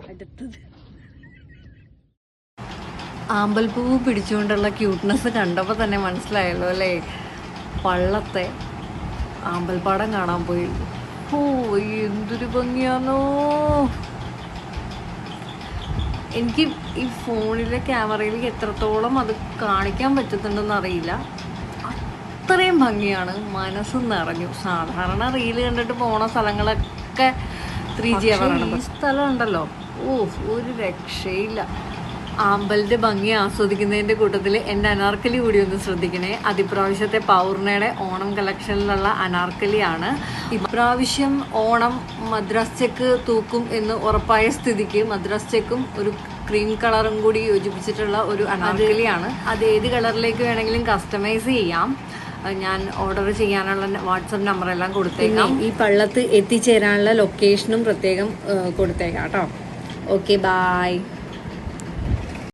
അടുത്തത് ആമ്പൽപ്പൂവ് പിടിച്ചുകൊണ്ടുള്ള ക്യൂട്ട്നെസ് കണ്ടപ്പോൾ തന്നെ മനസ്സിലായല്ലോ അല്ലേ. പള്ളത്തെ ആമ്പൽപ്പാടം കാണാൻ പോയി. ഓ എന്തൊരു ഭംഗിയാണോ. എനിക്ക് ഈ ഫോണിലെ ക്യാമറയിൽ എത്രത്തോളം അത് കാണിക്കാൻ പറ്റുന്നുണ്ടെന്ന് അറിയില്ല. അത്രയും ഭംഗിയാണ്, മനസ്സ് നിറഞ്ഞു. സാധാരണ റീല് കണ്ടിട്ട് പോണ സ്ഥലങ്ങളൊക്കെ 3G ആവാറാണ്. ഈ സ്ഥലം ഉണ്ടല്ലോ, ഒരു രക്ഷയില്ല. ആമ്പലിന്റെ ഭംഗി ആസ്വദിക്കുന്നതിന്റെ കൂട്ടത്തിൽ എൻ്റെ അനാർക്കലി കൂടി ഒന്ന് ശ്രദ്ധിക്കണേ. അതിപ്രാവശ്യത്തെ പൗർണയുടെ ഓണം കളക്ഷനിലുള്ള അനാർക്കലിയാണ്. ഇപ്രാവശ്യം ഓണം മദ്രാസ് ചെക്ക് തൂക്കും എന്ന് ഉറപ്പായ സ്ഥിതിക്ക് മദ്രാസ് ചെക്കും ഒരു ക്രീം കളറും കൂടി യോജിപ്പിച്ചിട്ടുള്ള ഒരു അനാർക്കലിയാണ്. അത് ഏത് കളറിലേക്ക് വേണമെങ്കിലും കസ്റ്റമൈസ് ചെയ്യാം. ഞാൻ ഓർഡർ ചെയ്യാനുള്ള വാട്സപ്പ് നമ്പറെല്ലാം കൊടുത്തേക്കാം. ഈ പള്ളത്ത് എത്തിച്ചേരാനുള്ള ലൊക്കേഷനും പ്രത്യേകം കൊടുത്തേക്കാം കേട്ടോ. Okay, bye.